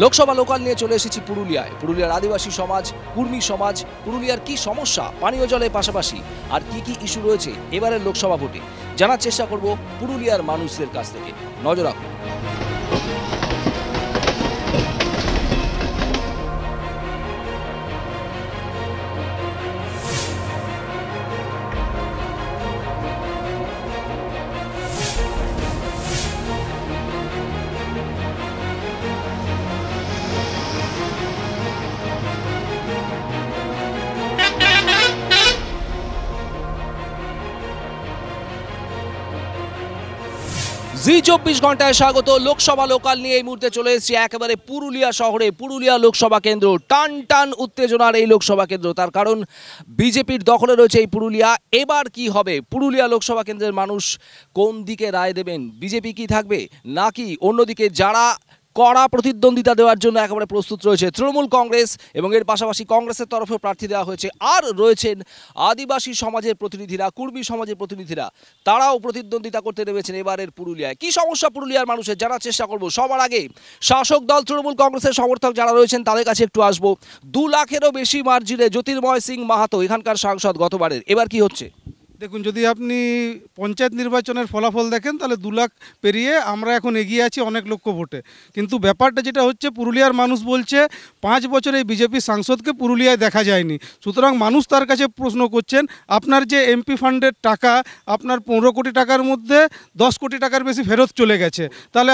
Lok Sabha local নিয়ে চলে এসেছি পুরুলিয়ায়। পুরুলিয়ার আদিবাসী সমাজ, কুর্মী সমাজ, পুরুলিয়ার কি সমস্যা পানীয় জলের পাশাপাশি আর কি কি ইস্যু রয়েছে এবারের লোকসভা ভোটে জানার চেষ্টা করব পুরুলিয়ার মানুষদের কাছ থেকে। নজর রাখুন। জি24 ঘন্টায় স্বাগত। লোকসভা লোকাল নিয়ে এই মুহূর্তে চলে এসেছি একেবারে পুরুলিয়া শহরে। পুরুলিয়া লোকসভা কেন্দ্র, টান টান উত্তেজনার এই লোকসভা কেন্দ্র, তার কারণ বিজেপির দখলে রয়েছে এই পুরুলিয়া। এবার কি হবে? পুরুলিয়া লোকসভা কেন্দ্রের মানুষ কোন দিকে রায় দেবেন? বিজেপি কি থাকবে নাকি অন্যদিকে যারা কড়া প্রতিদ্বন্দ্বিতা দেওয়ার জন্য একেবারে প্রস্তুত রয়েছে তৃণমূল কংগ্রেস, এবং এর পাশাপাশি কংগ্রেসের তরফেও প্রার্থী দেওয়া হয়েছে, আর রয়েছেন আদিবাসী সমাজের প্রতিনিধিরা, কুর্মী সমাজের প্রতিনিধিরা, তারাও প্রতিদ্বন্দ্বিতা করতে নেমেছেন এবারের পুরুলিয়ায়। কি সমস্যা পুরুলিয়ার মানুষের জানার চেষ্টা করব। সবার আগে শাসক দল তৃণমূল কংগ্রেসের সমর্থক যারা রয়েছেন তাদের কাছে একটু আসবো। 2 লাখেরও বেশি মার্জিনে জ্যোতির্ময় সিং মাহাতো এখানকার সাংসদ গতবারের, এবার কি হচ্ছে? দেখুন, যদি আপনি পঞ্চায়েত নির্বাচনের ফলাফল দেখেন তাহলে 2 লাখ পেরিয়ে আমরা এখন এগিয়ে আছি অনেক লক্ষ ভোটে। কিন্তু ব্যাপারটা যেটা হচ্ছে, পুরুলিয়ার মানুষ বলছে 5 বছরে এই বিজেপি সাংসদকে পুরুলিয়ায় দেখা যায়নি। সুতরাং মানুষ তার কাছে প্রশ্ন করছেন, আপনার যে এমপি ফান্ডের টাকা, আপনার 15 কোটি টাকার মধ্যে 10 কোটি টাকার বেশি ফেরত চলে গেছে, তাহলে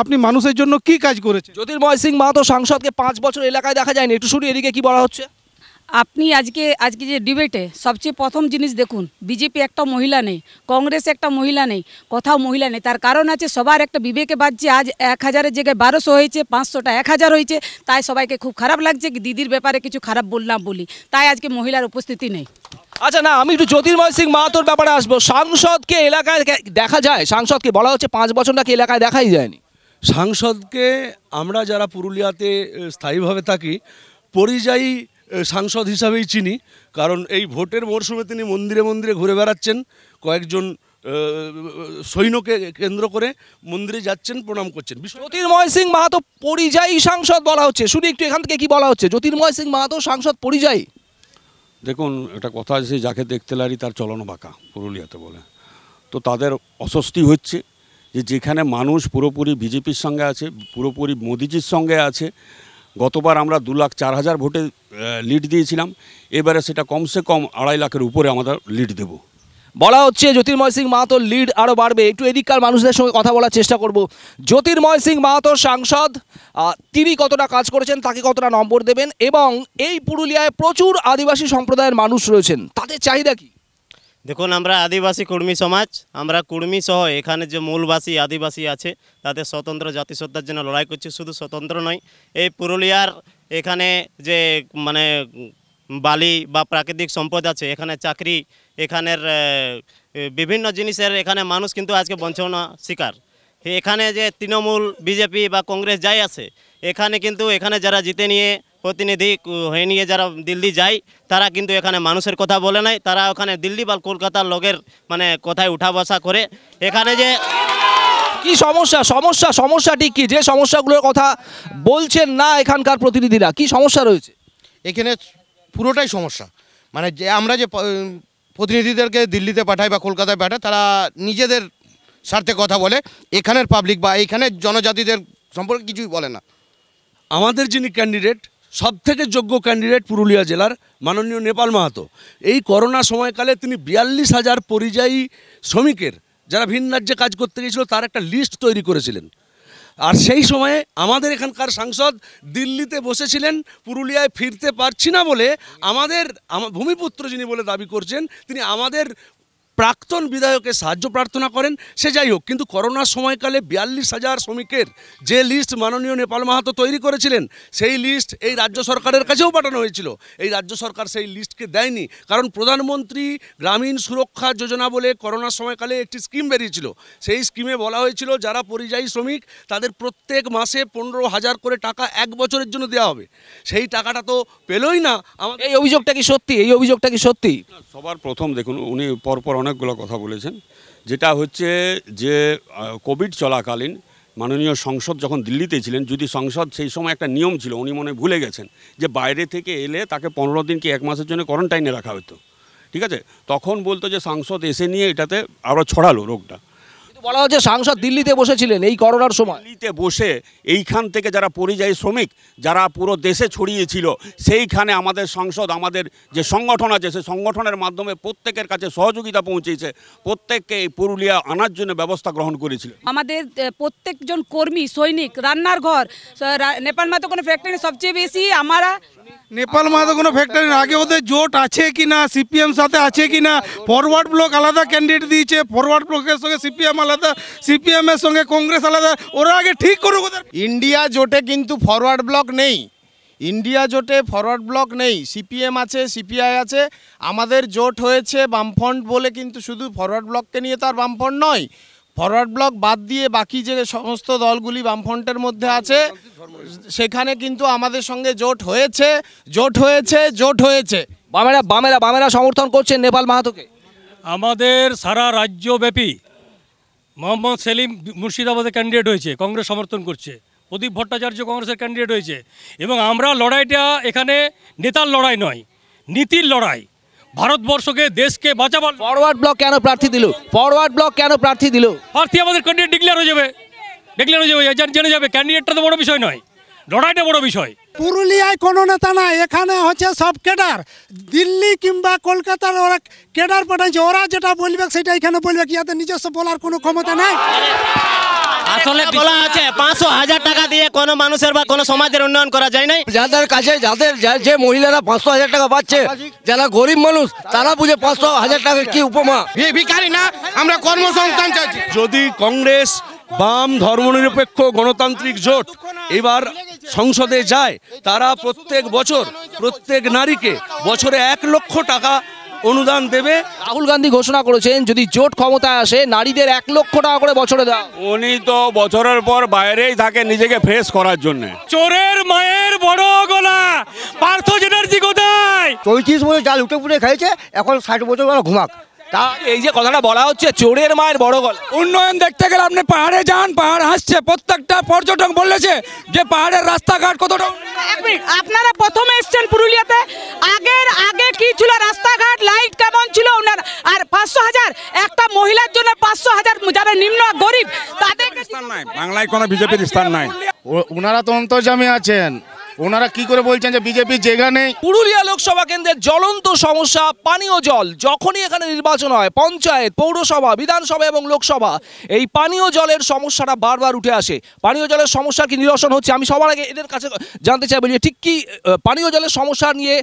আপনি মানুষের জন্য কি কাজ করেছেন? জ্যোতির্ময় সিং মাহাতো সাংসদকে 5 বছর এলাকায় দেখা যায়নি, একটু শুনি এদিকে কি বলা হচ্ছে। আপনি আজকে যে ডিবেটে সবচেয়ে প্রথম জিনিস দেখুন, বিজেপি একটা মহিলা নেই, কংগ্রেস একটা মহিলা নেই, কোথাও মহিলা নেই। তার কারণ আছে সবার একটা বিবেকে বাজছে। আজ 1000-এর জায়গায় 1200 হয়েছে, 500টা 1000 হয়েছে, তাই সবাইকে খুব খারাপ লাগছে কি দিদির ব্যাপারে কিছু খারাপ বললাম বলি, তাই আজকে মহিলার উপস্থিতি নেই। আচ্ছা, না, আমি একটু জ্যোতির্ময় সিং মাহাতোর ব্যাপারে আসবো। সাংসদকে এলাকায় দেখা যায়, সাংসদকে বলা হচ্ছে 5 বছর নাকি এলাকায় দেখাই যায়নি। সাংসদকে আমরা যারা পুরুলিয়াতে স্থায়ীভাবে থাকি পরিযায়ী সাংসদ হিসাবেই চিনি, কারণ এই ভোটের মরশুমে তিনি মন্দিরে মন্দিরে ঘুরে বেড়াচ্ছেন, কয়েকজন সৈন্যকে কেন্দ্র করে মন্দিরে যাচ্ছেন, প্রণাম করছেন। জ্যোতির্ময় সিং মাহাতো পরিযায়ী সাংসদ বলা হচ্ছে, শুনি একটু এখান থেকে কি বলা হচ্ছে। জ্যোতির্ময় সিং মাহাতো সাংসদ পরিযায়ী। দেখুন, একটা কথা আছে, যাকে দেখতে লারি তার চলন বাঁকা, পুরুলিয়াতে বলে। তো তাদের অস্বস্তি হচ্ছে যে যেখানে মানুষ পুরোপুরি বিজেপির সঙ্গে আছে, পুরোপুরি মোদিজির সঙ্গে আছে। গতবার আমরা 2,04,000 ভোটে লিড দিয়েছিলাম, এবারে সেটা কমসে কম 2.5 লাখের উপরে আমাদের লিড দেব। বলা হচ্ছে জ্যোতির্ময় সিং মাহাতোর লিড আরও বাড়বে। একটু এদিককার মানুষদের সঙ্গে কথা বলার চেষ্টা করব। জ্যোতির্ময় সিং মাহাতোর সাংসদ, তিনি কতটা কাজ করেছেন, তাকে কতটা নম্বর দেবেন, এবং এই পুরুলিয়ায় প্রচুর আদিবাসী সম্প্রদায়ের মানুষ রয়েছেন, তাদের চাহিদা কি? দেখুন, আমরা আদিবাসী কুর্মী সমাজ, আমরা কুর্মী সহ এখানে যে মূলবাসী আদিবাসী আছে তাদের স্বতন্ত্র জাতিসত্তার জন্য লড়াই করছি। শুধু স্বতন্ত্র নয়, এই পুরুলিয়ার এখানে যে মানে বালি বা প্রাকৃতিক সম্পদ আছে, এখানে চাকরি, এখানের বিভিন্ন জিনিসের এখানে মানুষ কিন্তু আজকে বঞ্চনা শিকার। এখানে যে তৃণমূল, বিজেপি বা কংগ্রেস যাই আছে, এখানে কিন্তু এখানে যারা জিতে নিয়ে প্রতিনিধি হয়ে নিয়ে যারা দিল্লি যায়, তারা কিন্তু এখানে মানুষের কথা বলে নাই। তারা ওখানে দিল্লি বা কলকাতার লোকের মানে কথায় উঠা বসা করে। এখানে যে কি সমস্যা ঠিক কি, যে সমস্যাগুলোর কথা বলছেন না এখানকার প্রতিনিধিরা, কি সমস্যা রয়েছে এখানে? পুরোটাই সমস্যা। মানে যে আমরা যে প্রতিনিধিদেরকে দিল্লিতে পাঠাই বা কলকাতায় পাঠাই, তারা নিজেদের স্বার্থে কথা বলে, এখানের পাবলিক বা এখানের জনজাতিদের সম্পর্কে কিছুই বলে না। আমাদের যিনি ক্যান্ডিডেট, সবথেকে যোগ্য ক্যান্ডিডেট পুরুলিয়া জেলার মাননীয় নেপাল মাহাতো, এই করোনা সময়কালে তিনি 42,000 পরিযায়ী শ্রমিকের যারা ভিন রাজ্যে কাজ করতে গিয়েছিল তার একটা লিস্ট তৈরি করেছিলেন। আর সেই সময়ে আমাদের এখানকার সাংসদ দিল্লিতে বসেছিলেন, পুরুলিয়ায় ফিরতে পারছি না বলে আমার ভূমিপুত্র যিনি বলে দাবি করছেন, তিনি আমাদের প্রাক্তন বিধায়কের সাহায্য প্রার্থনা করেন। সে যাই হোক, কিন্তু করোনার সময়কালে 42,000 শ্রমিকের যে লিস্ট মাননীয় নেপাল মাহাতো তৈরি করেছিলেন, সেই লিস্ট এই রাজ্য সরকারের কাছেও পাঠানো হয়েছিল। এই রাজ্য সরকার সেই লিস্টকে দেয়নি, কারণ প্রধানমন্ত্রী গ্রামীণ সুরক্ষা যোজনা বলে করোনার সময়কালে একটি স্কিম বেরিয়েছিল। সেই স্কিমে বলা হয়েছিল যারা পরিযায়ী শ্রমিক তাদের প্রত্যেক মাসে 15,000 করে টাকা 1 বছরের জন্য দেওয়া হবে। সেই টাকাটা তো পেলই না। এই অভিযোগটা কি সত্যি? সবার প্রথম দেখুন, উনি পরপর অনেকগুলো কথা বলেছেন। যেটা হচ্ছে যে কোভিড চলাকালীন মাননীয় সংসদ যখন দিল্লিতে ছিলেন, যদি সংসদ সেই সময় একটা নিয়ম ছিল, উনি মনে ভুলে গেছেন, যে বাইরে থেকে এলে তাকে 15 দিন কি 1 মাসের জন্য কোয়ারেন্টাইনে রাখা হতো, ঠিক আছে? তখন বলতো যে সাংসদ এসে নিয়ে এটাতে আরও ছড়ালো রোগটা। বলা হচ্ছে সাংসদ দিল্লিতে বসেছিলেন এই করোনার সময়। দিল্লিতে বসে এইখান থেকে যারা পরিযায়ী শ্রমিক যারা পুরো দেশে ছড়িয়েছিল, সেইখানে আমাদের সংসদ, আমাদের যে সংগঠন আছে, সেই সংগঠনের মাধ্যমে প্রত্যেকের কাছে সহযোগিতা পৌঁছেছে, প্রত্যেককে এই পুরুলিয়া আনার জন্য ব্যবস্থা গ্রহণ করেছিল। আমাদের প্রত্যেকজন কর্মী সৈনিক রান্নার ঘর নেপাল মা তো কোনো ফ্যাক্টরি সবচেয়ে বেশি আমরা নেপাল মাহাতো কোনো ফ্যাক্টরি আগে ওদের জোট আছে কিনা, সিপিএম সাথে আছে কিনা, ফরওয়ার্ড ব্লক আলাদা ক্যান্ডিডেট দিয়েছে, ফরওয়ার্ড ব্লকের সঙ্গে সিপিএম আলাদা, সিপিএম এর সঙ্গে কংগ্রেস আলাদা, ওরা আগে ঠিক করুক ওদের। ইন্ডিয়া জোটে কিন্তু ফরওয়ার্ড ব্লক নেই, ইন্ডিয়া জোটে ফরওয়ার্ড ব্লক নেই, সিপিএম আছে, সিপিআই আছে। আমাদের জোট হয়েছে বামফ্রন্ট বলে, কিন্তু শুধু ফরওয়ার্ড ব্লককে নিয়ে তো আর বামফ্রন্ট নয়, ফরওয়ার্ড ব্লক বাদ দিয়ে বাকি যে সমস্ত দলগুলি বামফ্রন্টের মধ্যে আছে সেখানে কিন্তু আমাদের সঙ্গে জোট হয়েছে, জোট হয়েছে, জোট হয়েছে। বামেরা সমর্থন করছেন নেপাল মাহাতোকে। আমাদের সারা রাজ্যব্যাপী মোহাম্মদ সেলিম মুর্শিদাবাদে ক্যান্ডিডেট হয়েছে, কংগ্রেস সমর্থন করছে। প্রদীপ ভট্টাচার্য কংগ্রেসের ক্যান্ডিডেট হয়েছে। এবং আমরা লড়াইটা এখানে নেতার লড়াই নয়, নীতির লড়াই। ভারতবর্ষকে, দেশকে বাঁচাবার। ফরওয়ার্ড ব্লক কেন প্রার্থী দিল? ফরওয়ার্ড ব্লক কেন প্রার্থী দিল? প্রার্থী আমাদের ক্যান্ডিডেট ডিক্লেয়ার হয়ে যাবে, জেনে যাবে। ক্যান্ডিডেটটা তো বড় বিষয় নয়, লড়াইটা বড় বিষয়। পুরুলিয়ায় কোনো নেতা নাই, এখানে হচ্ছে সব কেডার। দিল্লি কিংবা কলকাতার ওরা কেডার পাঠাইছে, ওরা যেটা বলবে সেটা এখানে বলবে, কি ইয়াতে নিজস্ব বলার কোনো ক্ষমতা নাই। আসলে বলা আছে 500,000 টাকা দিয়ে কোনো মানুষের বা কোনো সমাজের উন্নয়ন করা যায় নাই। যাদের কাছে যে মহিলারা 500,000 টাকা পাচ্ছে, যারা গরিব মানুষ তারা বুঝে 500,000 টাকা কি উপমা। ভিখারি না, আমরা কর্মসংস্থান চাইছি। যদি কংগ্রেস, বাম, ধর্মনিরপেক্ষ গণতান্ত্রিক জোট এবার সংসদে যায়, তারা প্রত্যেক বছর প্রত্যেক নারীকে বছরে 1 লক্ষ টাকা অনুদান দেবে। রাহুল গান্ধী ঘোষণা করেছেন যদি জোট ক্ষমতায় আসে নারীদের 1 লক্ষ টাকা করে বছরে দেওয়া। উনি তো বছরের পর বাইরেই থাকে নিজেকে ফ্রেশ করার জন্য। চোরের মায়ের বড় গলা, পার্থ চ্যাটার্জি কোথায়? 34 বছর জাল উঠে পুটে খাইছে, এখন 60 বছর ঘুমাক। তা এই যে কথাটা বলা হচ্ছে চোরের মায়ের বড় গলা। উন্নয়ন দেখতে গেলে আপনি পাহাড়ে যান, পাহাড় হাসছে। প্রত্যেকটা পর্যটক বলেছে যে পাহাড়ের রাস্তাঘাট কতটা। আপনারা প্রথমে এসেছেন পুরুলিয়াতে, আগে কি ছিল রাস্তাঘাট, লাইট কেমন ছিল ওনার? আর 500,000 একটা মহিলার জন্য 500,000 যারা নিম্ন গরিব তাদেরকে স্থান নাই, বাংলায় কোনো বিজেপির স্থান নাই। ওনারা তো অন্তর্যামী আছেন, ওনারা কি করে বলছেন যে বিজেপির জায়গা নেই? পুরুলিয়া লোকসভা কেন্দ্রের জ্বলন্ত সমস্যা পানীয় জল। যখনই এখানে নির্বাচন হয়, পঞ্চায়েত, পৌরসভা, বিধানসভা এবং লোকসভা, এই পানীয় জলের সমস্যাটা বারবার উঠে আসে। পানীয় জলের সমস্যা কি নিরসন হচ্ছে? আমি সবার আগে এদের কাছে জানতে চাইব যে ঠিক কি পানীয় জলের সমস্যা নিয়ে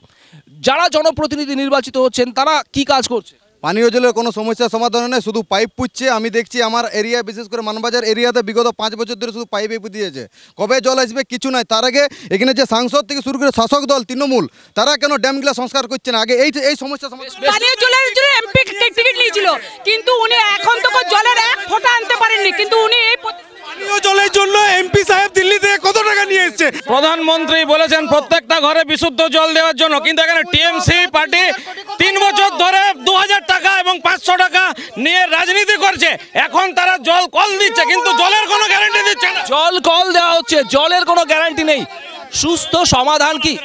যারা জনপ্রতিনিধি নির্বাচিত হচ্ছেন তারা কি কাজ করছে? পানীয় জলের কোনো সমস্যার সমাধান নেই, শুধু পাইপ পুচ্ছে। আমি দেখছি আমার এরিয়া, বিশেষ করে মানবাজার এরিয়াতে বিগত 5 বছর ধরে শুধু পাইপে দিয়েছে। কবে জল আসবে কিছু নাই। তার আগে এখানে যে সাংসদ থেকে শুরু করে শাসক দল তৃণমূল, তারা কেন ড্যামগুলো সংস্কার করছে না? আগে এই সমস্যা পানীয় জলের জন্য এমপি টিকিট নিয়েছিল, কিন্তু উনি এখন তো জলের 1 ফোঁটা আনতে পারেননি। কিন্তু উনি এই পানীয় জলের জন্য এমপি সাহেব দিল্লি থেকে কত টাকা নিয়ে এসেছে? প্রধানমন্ত্রী বলেছেন প্রত্যেকটা ঘরে বিশুদ্ধ জল দেওয়ার জন্য, কিন্তু এখানে টিএমসি পার্টি 3 বছর ধরে 2000 টাকা এবং 500 টাকা নিয়ে রাজনীতি করছে। এখন তারা জল কল দিচ্ছে, কিন্তু জলের কোনো গ্যারান্টি দিচ্ছে না। জল কল দেওয়া হচ্ছে, জলের কোনো গ্যারান্টি নেই। সুস্থ সমাধান কি?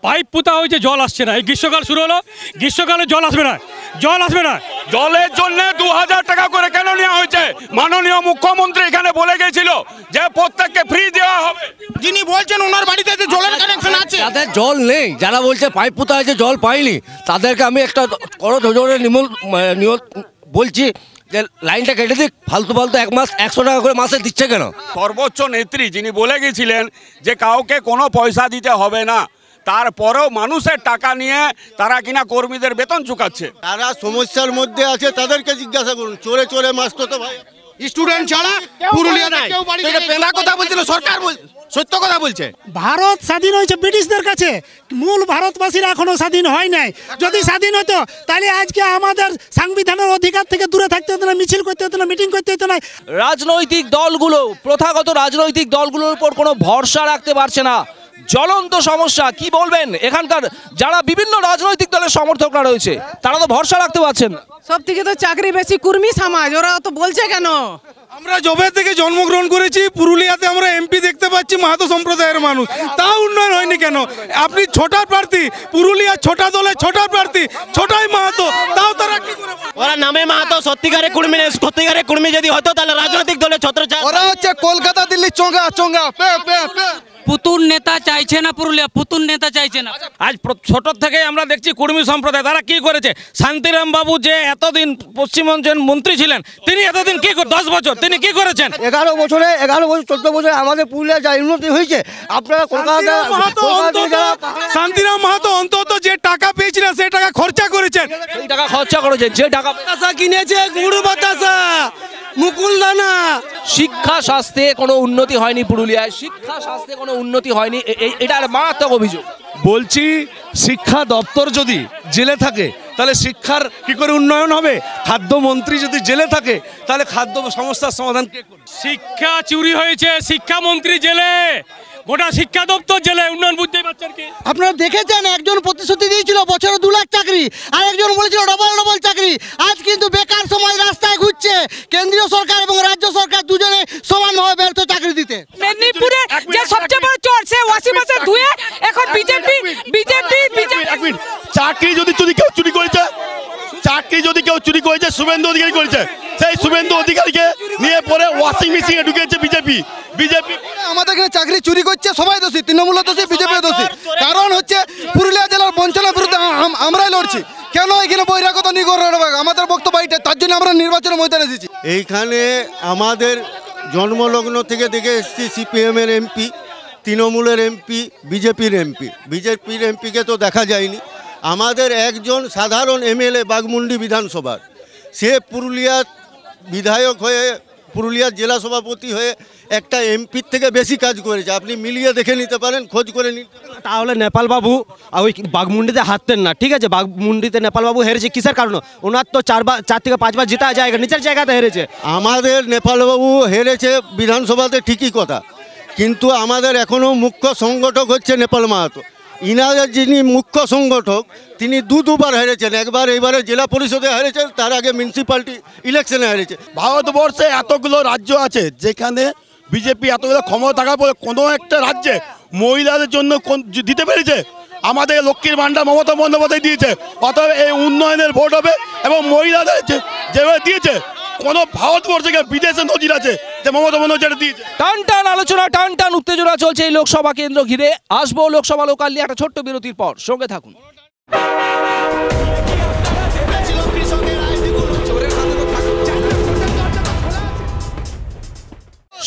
পাইপ পুতা হয়েছে, জল আসছে না। এই গ্রীষ্মকাল শুরু হলো, গ্রীষ্মকালে জল আসবে না, জল আসবে না। জলের জন্য 2000 টাকা করে কেন নেওয়া হয়েছে? মাননীয় মুখ্যমন্ত্রী এখানে বলে গেছিল যে প্রত্যেককে ফ্রি দেওয়া হবে। যিনি বলছেন ওনার বাড়িতে যে জলের কানেকশন আছে, যাদের জল নেই, যারা বলছে পাইপ পুতা হয়েছে জল পাইনি, তাদেরকে আমি একটা করজোরে বলছি যে লাইনটা কেটে দিক। ফালতু 1 মাস 100 টাকা করে মাসে দিচ্ছে কেন? সর্বোচ্চ নেত্রী যিনি বলে গেছিলেন যে কাউকে কোনো পয়সা দিতে হবে না, তারপরেও মানুষের টাকা নিয়ে তারা কিনা কর্মীদের বেতন চুকাচ্ছে। তারা সমস্যার মধ্যে আছে, তাদেরকে জিজ্ঞাসা করুন। চোরে চোরে মাস্ত তো ভাই স্টুডেন্ট ছাড়া পুরুলিয়া নাই। এটা পেনা কথা বলছিল, সরকার সত্য কথা বলছে। ভারত স্বাধীন হয়েছে ব্রিটিশদের কাছে, মূল ভারতবাসীরা এখনো স্বাধীন হয় নাই। যদি স্বাধীন হতো তাহলে আজকে আমাদের সাংবিধানের অধিকার থেকে দূরে থাকতে হতো না, মিছিল করতে হতো না, মিটিং করতে হতো না। রাজনৈতিক দলগুলো, প্রথাগত রাজনৈতিক দলগুলোর উপর কোনো ভরসা রাখতে পারছে না। জ্বলন্ত সমস্যা। কি বলবেন এখানকার যারা বিভিন্ন রাজনৈতিক দলের সমর্থকরা রয়েছে, তারা তো ভরসা রাখতে পারছেন না। সব থেকে তো চাকরি বেশি কর্মী সমাজ, ওরা তো বলছে কেন? আমরা জবে থেকে জন্মগ্রহণ করেছি পুরুলিয়াতে আমরা এমপি দেখতে পাচ্ছি মাহাতো সম্প্রদায়ের মানুষ, তাও উন্নয়ন হয়নি কেন? আপনি ছোটা প্রার্থী, পুরুলিয়া ছোটা দলে ছোটা প্রার্থী, ছোটাই মাহাতো, তাও তারা কি করে? ওরা নামে মাহাতো, সত্যিকারে কুর্মী নেই। সত্যিকারে কুর্মী যদি হতো তাহলে রাজনৈতিক দলে ছত্রছায়া। ওরা হচ্ছে কলকাতা দিল্লি চোঙ্গা চোঙ্গা পে পে পে। পুতুন নেতা চাইছে না পুরুলিয়া, পুতুন নেতা চাইছে না। আজ ছোট থেকে আমরা দেখছি কুর্মী সম্প্রদায় তারা কি করেছে। শান্তিরাম বাবু যে এতদিন পশ্চিমবঙ্গের মন্ত্রী ছিলেন, তিনি এতদিন কি 10 বছর তিনি কি করেছেন? 11 বছর 14 বছরে আমাদের পুরুলিয়া যা উন্নতি হয়েছে, আপনারা কলকাতা শান্তিরাম মাহাতো অন্তত যে টাকা পেয়েছিলেন সেই টাকা খরচা করেছেন। এই টাকা খরচা করেছে, যে টাকা কিনেছে গুড় বাতাসা, মুকুল দানা। শিক্ষা স্বাস্থ্যে কোনো উন্নতি হয়নি পুরুলিয়ায়, শিক্ষা স্বাস্থ্যে কোনো উন্নতি হয়নি, এটা মারাত্মক অভিযোগ। বলছি শিক্ষা দপ্তর যদি জেলে থাকে তাহলে শিক্ষার কি করে উন্নয়ন হবে? খাদ্যমন্ত্রী যদি জেলে থাকে তাহলে খাদ্য সমস্যার সমাধান কে করবে? শিক্ষা চুরি হয়েছে, শিক্ষামন্ত্রী জেলে, গোটা শিক্ষা দপ্তর জেলে, উন্নয়ন বুঝতেই পারছেন কি? আপনারা দেখেছেন একজন প্রতিশ্রুতি দিয়েছিল বছরে 2 লাখ চাকরি, আর একজন বলেছিল ডবল চাকরি। আজ কিন্তু বেকার সময় রাস্তায় ঘুরছে। কেন্দ্রীয় সরকার এবং রাজ্য সরকার দুজনে সমানভাবে ব্যর্থ চাকরি দিতে। মেদিনীপুরে যে সবচেয়ে বড় চোর সে ওয়াসিম হাসান ধুয়ে এখন বিজেপি। চাকরি যদি কেউ চুরি করেছে, চাকরি যদি কেউ চুরি করেছে শুভেন্দু অধিকারী করেছে। সেই শুভেন্দু অধিকারীকে নিয়ে পরে ওয়াশিং মেশিনে ঢুকেছে বিজেপি। আমাদের এখানে চাকরি চুরি করছে সবাই দোষী, তৃণমূল দোষী, বিজেপি দোষী। কারণ হচ্ছে পুরুলিয়া জেলার বঞ্চনার বিরুদ্ধে আমরাই লড়ছি। কেন এখানে বহিরাগত নিগরণ হবে? আমাদের বক্তব্য এইটা, তার জন্য আমরা নির্বাচনের ময়দানে এসেছি। এইখানে আমাদের জন্মলগ্ন থেকে দেখে এসেছি সিপিএমের এমপি, তৃণমূলের এমপি, বিজেপির এমপিকে তো দেখা যায়নি। আমাদের একজন সাধারণ এমএলএ বাগমুন্ডি বিধানসভার, সে পুরুলিয়ার বিধায়ক হয়ে, পুরুলিয়ার জেলা সভাপতি হয়ে একটা এমপির থেকে বেশি কাজ করেছে। আপনি মিলিয়ে দেখে নিতে পারেন, খোঁজ করে নিতে। তাহলে নেপাল বাবু ওই বাগমুন্ডিতে হারতেন না, ঠিক আছে? বাগমুন্ডিতে নেপাল বাবু হেরেছে কিসের কারণে? ওনার তো 4 থেকে 5 বার জেতা জায়গা, নিচের জায়গাতে হেরেছে। আমাদের নেপালবাবু হেরেছে বিধানসভাতে, ঠিকই কথা, কিন্তু আমাদের এখনও মুখ্য সংগঠক হচ্ছে নেপাল মাহাতো। ইনাদের যিনি মুখ্য সংগঠক তিনি দুবার হেরেছেন। একবার এইবারে জেলা পরিষদে হেরেছেন, তার আগে মিউনিসিপ্যালিটি ইলেকশনে হেরেছে। ভারতবর্ষে এতগুলো রাজ্য আছে যেখানে বিজেপি এতগুলো ক্ষমতা থাকার পরে কোনো একটা রাজ্যে মহিলাদের জন্য দিতে পেরেছে? আমাদের লক্ষ্মীর ভান্ডার মমতা বন্দ্যোপাধ্যায় দিয়েছে, অতএব এই উন্নয়নের ভোট হবে। এবং মহিলাদের যেভাবে দিয়েছে, কোনো ভারতবর্ষে বিদেশে নজির আছে যে মমতা বন্দ্যোপাধ্যায় দিয়েছে। টান আলোচনা, টান উত্তেজনা চলছে এই লোকসভা কেন্দ্র ঘিরে। আসবো লোকসভা লোকাল নিয়ে একটা ছোট্ট বিরতির পর, সঙ্গে থাকুন।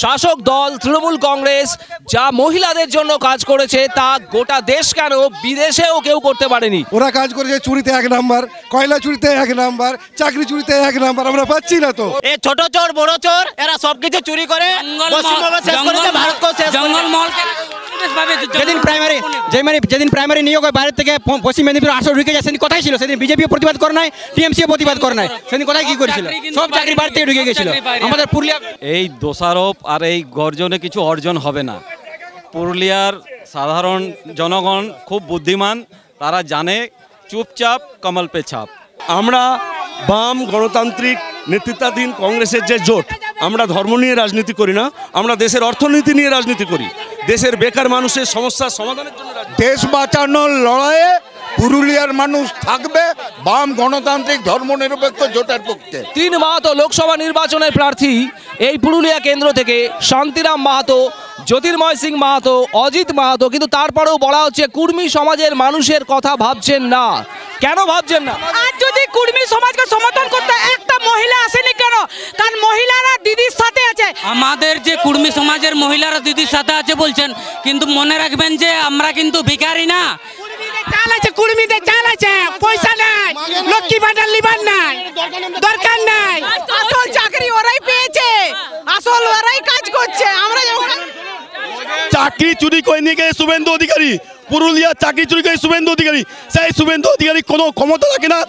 শাসক দল তৃণমূল কংগ্রেস যা মহিলাদের জন্য কাজ করেছে তা গোটা দেশ কেন বিদেশেও কেউ করতে পারেনি। ওরা কাজ করেছে চুরিতে 1 নাম্বার, কয়লা চুরিতে 1 নাম্বার, চাকরি চুরিতে 1 নাম্বার, আমরা পাচ্ছি না তো। এই ছোট চোর বড় চোর এরা সবকিছু চুরি করে পশ্চিমবঙ্গ শেষ করেছে, ভারতকে শেষ করেছে। যেদিন প্রাইমারি নিয়োগ হয় বাইরে থেকে পশ্চিম মেদিনীপুর 800 ঢুকে যায়, সেদিন কোথায় ছিল? সেদিন বিজেপিও প্রতিবাদ করে নাই, টিএমসিও প্রতিবাদ করে নাই। সেদিন কোথায় কি করেছিল? সব চাকরি বাইরে থেকে ঢুকে গেছিল আমাদের পুরুলিয়া। এই দোষারোপ আর এই গর্জনে কিছু অর্জন হবে না। পুরুলিয়ার সাধারণ জনগণ খুব বুদ্ধিমান, তারা জানে চুপচাপ কমল পে ছাপ। আমরা বাম গণতান্ত্রিক নেতৃত্বাধীন কংগ্রেসের যে জোট, আমরা ধর্ম নিয়ে রাজনীতি করি না, আমরা দেশের অর্থনীতি নিয়ে রাজনীতি করি, দেশের বেকার মানুষের সমস্যার সমাধানের জন্য। দেশ বাঁচানোর লড়াইয়ে পুরুলিয়ার মানুষ থাকবে বাম গণতান্ত্রিক ধর্মনিরপেক্ষ জোটের পক্ষে। 3 মাহাতো লোকসভা নির্বাচনের প্রার্থী এই পুরুলিয়া কেন্দ্র থেকে শান্তিরাম মাহাতো, জ্যোতির্ময় সিং মাহাতো, অজিত মাহাতো, কিন্তু তারপরেও বলা হচ্ছে কুর্মী সমাজের মানুষের কথা ভাবছেন না। কেন ভাবছেন না? আজ যদি কুর্মী সমাজকে সমর্থন করতে একটা মহিলা আসেনি কেন? কারণ মহিলারা দিদির সাথে আছে। আমাদের যে কুর্মী সমাজের মহিলারা দিদির সাথে আছে বলছেন, কিন্তু মনে রাখবেন যে আমরা কিন্তু ভিখারি না। চাল আছে, কুর্মীদের চাল আছে, পয়সা নাই, লক্ষ্মী ভান্ডার লিবার নাই, দরকার নাই। আসল চাকরি ওরাই পেয়েছে, আসল ওরাই কাজ করছে। আমরা চাকরি চুরি করে নিয়ে গেছে শুভেন্দু অধিকারী, পুরুলিয়ার চাকরি চুরি করে শুভেন্দু অধিকারী। সেই শুভেন্দু অধিকারী কোনো ক্ষমতা রাখে না।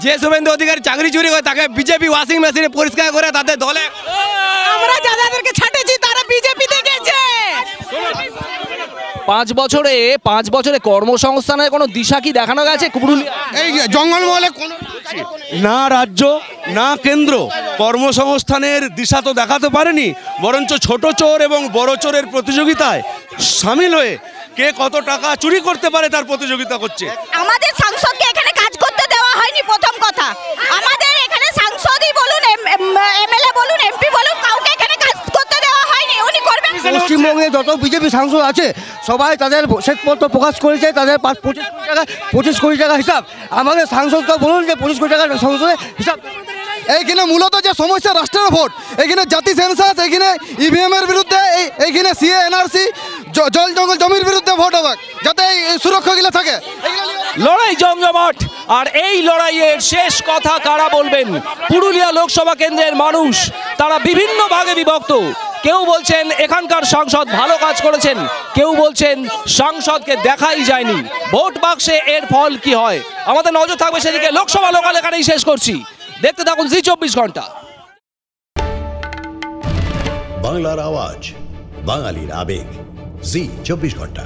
যে শুভেন্দু অধিকারী চাকরি চুরি করে তাকে বিজেপি ওয়াশিং মেশিনে পরিষ্কার করে তাদের দলে। আমরা যাদেরকে ছাটেছি তারা বিজেপি দেখেছে। 5 বছরে কর্মসংস্থানের কোনো দিশা কি দেখানো গেছে পুরুলিয়া? এই জঙ্গলমহলে কোনো না রাজ্য না কেন্দ্র কর্মসংস্থানের দিশা তো দেখাতে পারেনি, বরঞ্চ ছোট চোর এবং বড় চোরের প্রতিযোগিতায় সামিল হয়ে কে কত টাকা চুরি করতে পারে তার প্রতিযোগিতা করছে। আমাদের সাংসদকে এখানে কাজ করতে দেওয়া হয়নি, প্রথম কথা। আমাদের এখানে সাংসদই বলুন, এমএলএ বলুন, এমপি বলুন, কাউকে এখানে কাজ করতে দেওয়া হয়নি। উনি করবেন। পশ্চিমবঙ্গে যত বিজেপি সাংসদ আছে সবাই তাদের শ্বেতপত্র প্রকাশ করেছে, তাদের 25 কোটি টাকা হিসাব। আমাদের সাংসদকে বলুন যে 25 কোটি টাকা সংসদে হিসাব। এইখানে মূলত যে সমস্যা রাষ্ট্রের ভোট, এখানে জাতি সেন্সাস, এখানে ইভিএম এর বিরুদ্ধে, এইখানে সিএ এনআরসি, জল জঙ্গল জমির বিরুদ্ধে ভোট হবে, যাতে এই সুরক্ষাগুলো থাকে। লড়াই জমজমাট, আর এই লড়াইয়ের শেষ কথা কারা বলবেন? পুরুলিয়া লোকসভা কেন্দ্রের মানুষ, তারা বিভিন্ন ভাগে বিভক্ত। কেউ বলছেন এখানকার সাংসদ ভালো কাজ করেছেন, কেউ বলছেন সাংসদকে দেখাই যায়নি। ভোট বাক্সে এর ফল কি হয় আমাদের নজর থাকবে সেদিকে। লোকসভা লোকাল এখানেই শেষ করছি, দেখতে থাকুন জি 24 ঘন্টা। বাংলার আওয়াজ, বাঙালির আবেগ, জি 24 ঘন্টা।